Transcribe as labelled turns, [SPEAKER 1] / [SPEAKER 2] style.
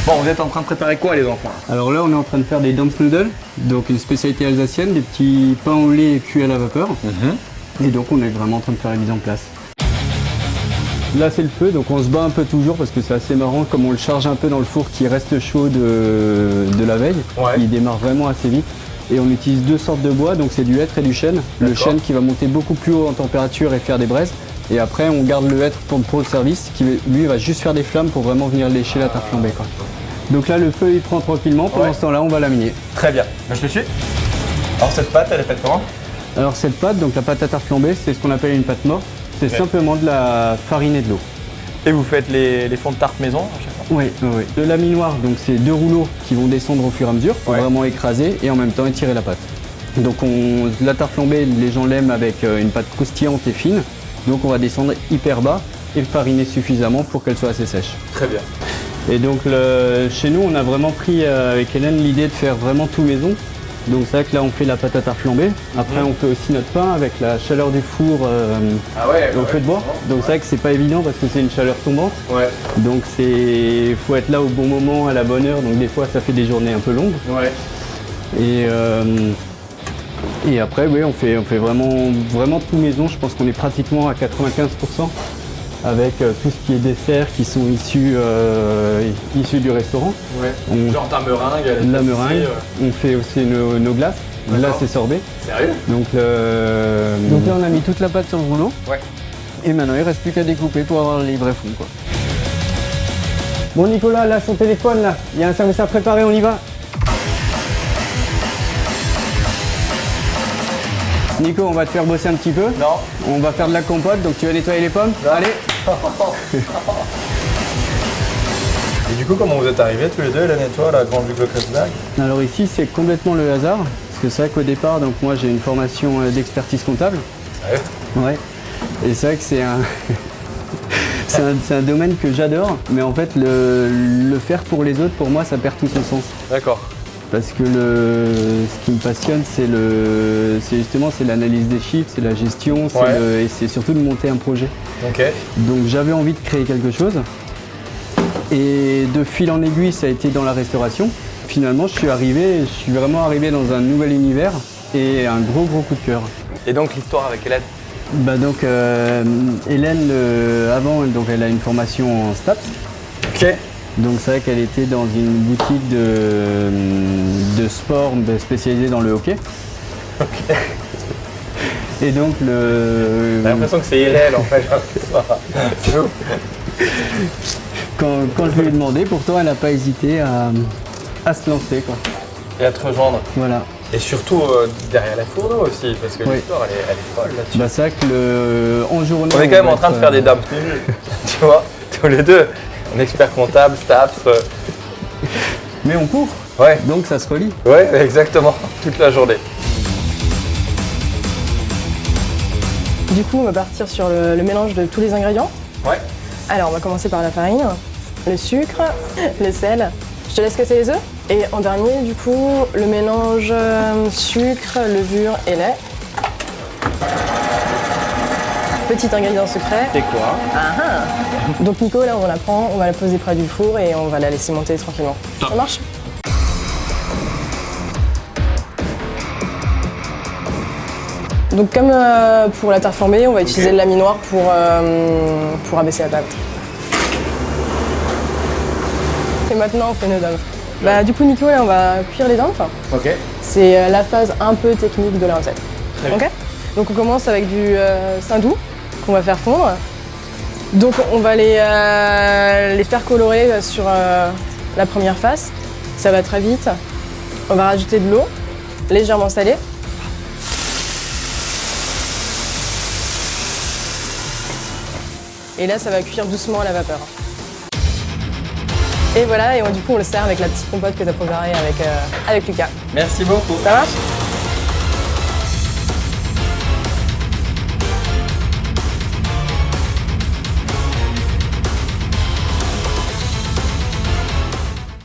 [SPEAKER 1] Bon, vous êtes en train de préparer quoi les enfants?
[SPEAKER 2] Alors là, on est en train de faire des Dampfnudeln, donc une spécialité alsacienne, des petits pains au lait cuits à la vapeur. Et donc on est vraiment en train de faire la mise en place. Là c'est le feu, donc on se bat un peu toujours parce que c'est assez marrant comme on le charge un peu dans le four qui reste chaud de la veille.
[SPEAKER 1] Ouais.
[SPEAKER 2] Il démarre vraiment assez vite. Et on utilise deux sortes de bois, donc c'est du hêtre et du chêne. Le chêne qui va monter beaucoup plus haut en température et faire des braises. Et après on garde le hêtre pour le service qui lui va juste faire des flammes pour vraiment venir lécher la tarte flambée, quoi. Donc là le feu il prend tranquillement, pendant ce temps-là on va laminer.
[SPEAKER 1] Très bien, je te suis. Alors cette pâte elle est faite comment?
[SPEAKER 2] Alors cette pâte, donc la pâte à tarte flambée, c'est ce qu'on appelle une pâte morte. C'est simplement de la farine et de l'eau.
[SPEAKER 1] Et vous faites les fonds de tarte maison à chaque fois?
[SPEAKER 2] Oui, oui. Le laminoir, donc c'est deux rouleaux qui vont descendre au fur et à mesure pour vraiment écraser et en même temps étirer la pâte. Donc la tarte flambée, les gens l'aiment avec une pâte croustillante et fine. Donc on va descendre hyper bas et fariner suffisamment pour qu'elle soit assez sèche.
[SPEAKER 1] Très bien.
[SPEAKER 2] Et donc chez nous, on a vraiment pris avec Hélène l'idée de faire vraiment tout maison. Donc c'est vrai que là on fait la pâte à tarte flambée. Après on fait aussi notre pain avec la chaleur du four au feu de bois. Donc c'est vrai que c'est pas évident parce que c'est une chaleur tombante.
[SPEAKER 1] Ouais.
[SPEAKER 2] Donc faut être là au bon moment, à la bonne heure. Donc des fois ça fait des journées un peu longues.
[SPEAKER 1] Ouais.
[SPEAKER 2] Et après oui, on fait vraiment tout maison. Je pense qu'on est pratiquement à 95%. Avec tout ce qui est desserts qui sont issus du restaurant.
[SPEAKER 1] Ouais. Genre ta meringue,
[SPEAKER 2] la meringue. On fait aussi nos glaces. Glaces et sorbets.
[SPEAKER 1] Sérieux?
[SPEAKER 2] Donc là on a mis toute la pâte sur le rouleau.
[SPEAKER 1] Ouais.
[SPEAKER 2] Et maintenant il reste plus qu'à découper pour avoir les vrais fonds, quoi. Bon Nicolas, lâche ton téléphone là. Il y a un service à préparer, on y va. Nico, on va te faire bosser un petit peu.
[SPEAKER 1] Non.
[SPEAKER 2] On va faire de la compote, donc tu vas nettoyer les pommes.
[SPEAKER 1] Non.
[SPEAKER 2] Allez.
[SPEAKER 1] Et du coup, comment vous êtes arrivés tous les deux, Hélène et toi, à la Grande Duc de Kreuzberg?
[SPEAKER 2] Alors ici, c'est complètement le hasard. Parce que c'est vrai qu'au départ, donc moi j'ai une formation d'expertise comptable. Ouais. Et c'est vrai que c'est un... c'est un domaine que j'adore. Mais en fait, le faire pour les autres, pour moi, ça perd tout son sens.
[SPEAKER 1] D'accord.
[SPEAKER 2] Parce que ce qui me passionne, c'est justement l'analyse des chiffres, c'est la gestion, et c'est surtout de monter un projet.
[SPEAKER 1] Ok.
[SPEAKER 2] Donc j'avais envie de créer quelque chose. Et de fil en aiguille, ça a été dans la restauration. Finalement, je suis vraiment arrivé dans un nouvel univers et un gros coup de cœur.
[SPEAKER 1] Et donc l'histoire avec Hélène?
[SPEAKER 2] Bah donc Hélène, avant, donc elle a une formation en STAPS.
[SPEAKER 1] Ok.
[SPEAKER 2] Donc c'est vrai qu'elle était dans une boutique de sport spécialisée dans le hockey.
[SPEAKER 1] Ok.
[SPEAKER 2] Et donc
[SPEAKER 1] J'ai l'impression que c'est Hélène en fait. C'est ouf.
[SPEAKER 2] Quand je lui ai demandé, pourtant elle n'a pas hésité à se lancer, quoi.
[SPEAKER 1] Et à te rejoindre.
[SPEAKER 2] Voilà.
[SPEAKER 1] Et surtout derrière les fourneaux aussi, parce que l'histoire elle est folle là-dessus.
[SPEAKER 2] Bah c'est vrai que en journée...
[SPEAKER 1] On est quand même en train de faire des Dampfnudeln, tu vois, tous les deux. Un expert comptable, STAPS.
[SPEAKER 2] Mais on court.
[SPEAKER 1] Ouais.
[SPEAKER 2] Donc ça se relie.
[SPEAKER 1] Ouais, exactement, toute la journée.
[SPEAKER 3] Du coup, on va partir sur le mélange de tous les ingrédients.
[SPEAKER 1] Ouais.
[SPEAKER 3] Alors, on va commencer par la farine, le sucre, le sel. Je te laisse casser les œufs. Et en dernier, du coup, le mélange sucre, levure et lait. Petit ingrédient secret.
[SPEAKER 1] C'est quoi?
[SPEAKER 3] Donc Nico, là, on la prend, on va la poser près du four et on va la laisser monter tranquillement.
[SPEAKER 1] Top.
[SPEAKER 3] Ça marche? Donc comme pour la tarte flambée, on va utiliser le laminoir pour abaisser la pâte. Et maintenant, on fait nos dampes. Bah, du coup, Nico, là, on va cuire les dampes.
[SPEAKER 1] Ok.
[SPEAKER 3] C'est la phase un peu technique de la recette.
[SPEAKER 1] Très bien.
[SPEAKER 3] Ok. Donc on commence avec du saindoux qu'on va faire fondre. Donc on va les faire colorer sur la première face. Ça va très vite. On va rajouter de l'eau, légèrement salée. Et là, ça va cuire doucement à la vapeur. Et voilà, et du coup, on le sert avec la petite compote que tu as préparée avec Lucas.
[SPEAKER 1] Merci beaucoup.
[SPEAKER 3] Ça marche?